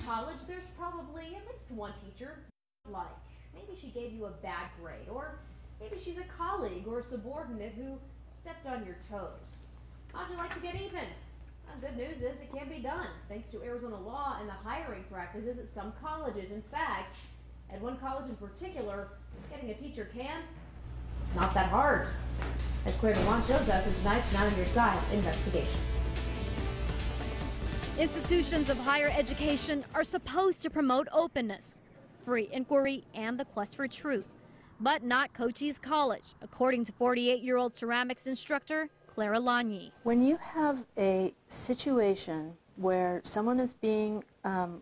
college, there's probably at least one teacher like. Maybe she gave you a bad grade, or maybe she's a colleague or a subordinate who stepped on your toes. How'd you like to get even? Well, good news is it can be done, thanks to Arizona law and the hiring practices at some colleges. In fact, at one college in particular, getting a teacher canned, it's not that hard. As Clara Lanyi shows us in tonight's Not on Your Side investigation. Institutions of higher education are supposed to promote openness, free inquiry, and the quest for truth. But not Cochise College, according to 48-year-old ceramics instructor Clara Lanyi. When you have a situation where someone is being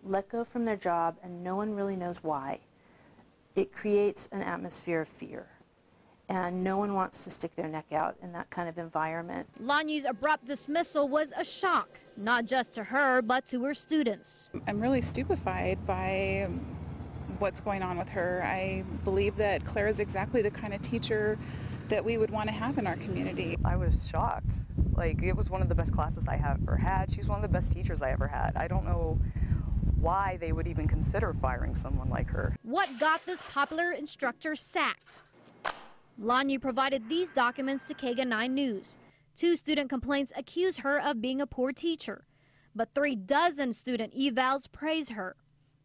let go from their job and no one really knows why, it creates an atmosphere of fear. And no one wants to stick their neck out in that kind of environment. Lanyi's abrupt dismissal was a shock, not just to her, but to her students. I'm really stupefied by what's going on with her. I believe that Claire is exactly the kind of teacher that we would want to have in our community. I was shocked. Like, it was one of the best classes I have ever had. She's one of the best teachers I ever had. I don't know why they would even consider firing someone like her. What got this popular instructor sacked? Lanyi provided these documents to KGUN-9 News. 2 student complaints accuse her of being a poor teacher, but 3 dozen student evals praise her.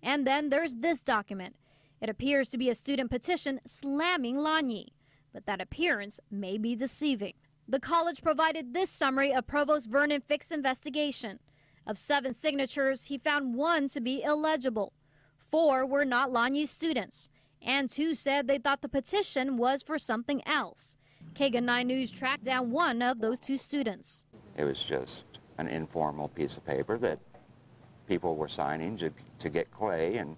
And then there's this document. It appears to be a student petition slamming Lanyi, but that appearance may be deceiving. The college provided this summary of Provost Vernon Fick's investigation. Of 7 signatures, he found 1 to be illegible. 4 were not Lanyi's students, and 2 said they thought the petition was for something else. KGUN-9 News tracked down 1 of those 2 students. It was just an informal piece of paper that people were signing to get clay and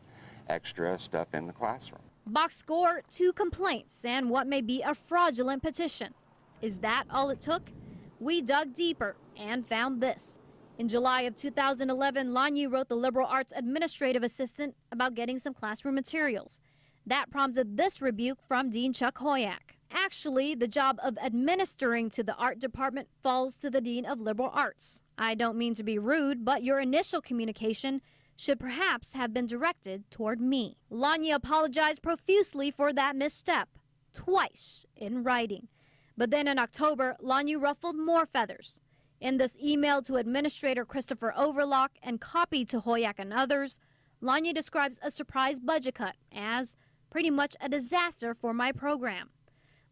extra stuff in the classroom. Box score, 2 complaints and what may be a fraudulent petition. Is that all it took? We dug deeper and found this. In July of 2011, Lanyi wrote the liberal arts administrative assistant about getting some classroom materials. That prompted this rebuke from Dean Chuck Hoyak. Actually, the job of administering to the art department falls to the Dean of Liberal Arts. I don't mean to be rude, but your initial communication should perhaps have been directed toward me. Lanyi apologized profusely for that misstep, twice in writing. But then in October, Lanyi ruffled more feathers. In this email to Administrator Christopher Overlock and copied to Hoyak and others, Lanyi describes a surprise budget cut as pretty much a disaster for my program.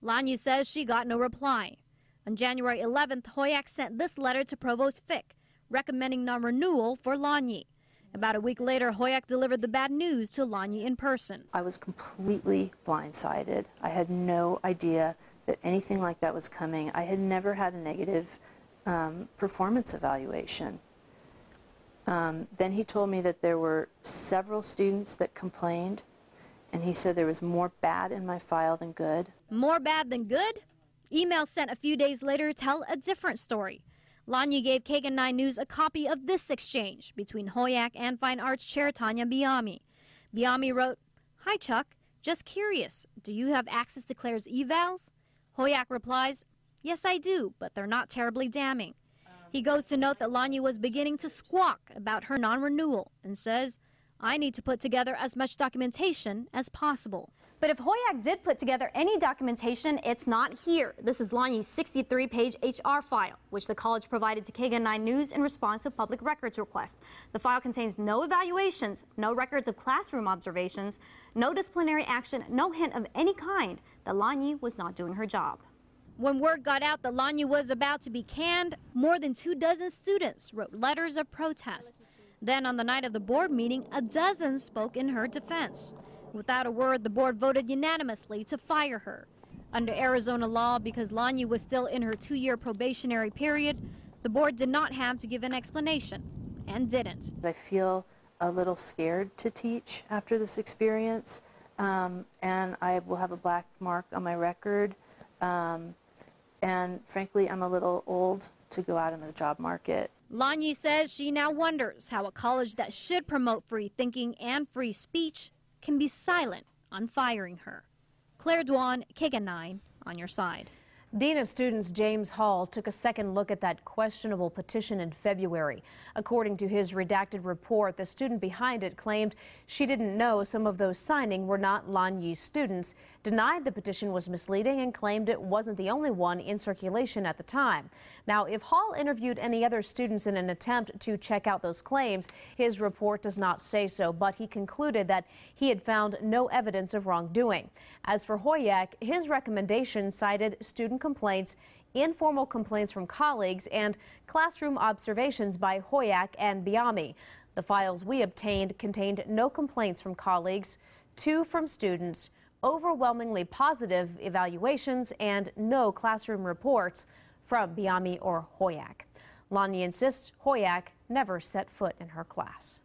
Lanyi says she got no reply. On January 11th, Hoyak sent this letter to Provost Fick, recommending non-renewal for Lanyi. About a week later, Hoyak delivered the bad news to Lanyi in person. I was completely blindsided. I had no idea that anything like that was coming. I had never had a negative performance evaluation. Then he told me that there were several students that complained, and he said there was more bad in my file than good. More bad than good? Emails sent a few days later tell a different story. Lanyi gave KGUN-9 News a copy of this exchange between Hoyak and Fine Arts Chair Tanya Biami. Biami wrote, "Hi Chuck, just curious, do you have access to Claire's evals?" Hoyak replies, "Yes I do, but they're not terribly damning." He goes to note that Lanyi was beginning to squawk about her non-renewal and says, "I need to put together as much documentation as possible." But if Hoyak did put together any documentation, it's not here. This is Lanyi's 63-page HR file, which the college provided to KGUN-9 News in response to public records request. The file contains no evaluations, no records of classroom observations, no disciplinary action, no hint of any kind that Lanyi was not doing her job. When word got out that Lanyi was about to be canned, more than 24 students wrote letters of protest. Then on the night of the board meeting, a dozen spoke in her defense. Without a word, the board voted unanimously to fire her. Under Arizona law, because Lanyi was still in her 2-year probationary period, the board did not have to give an explanation, and didn't. I feel a little scared to teach after this experience, and I will have a black mark on my record. And frankly, I'm a little old to go out in the job market. Lanyi says she now wonders how a college that should promote free thinking and free speech can be silent on firing her. Claire Dwan, KGUN-9, on your side. Dean of Students James Hall took a second look at that questionable petition in February. According to his redacted report, the student behind it claimed she didn't know some of those signing were not Lanyi's students, denied the petition was misleading, and claimed it wasn't the only one in circulation at the time. Now, if Hall interviewed any other students in an attempt to check out those claims, his report does not say so, but he concluded that he had found no evidence of wrongdoing. As for Hoyak, his recommendation cited student complaints, informal complaints from colleagues, and classroom observations by Hoyak and Biami. The files we obtained contained no complaints from colleagues, 2 from students, overwhelmingly positive evaluations, and no classroom reports from Biami or Hoyak. Lanyi insists Hoyak never set foot in her class.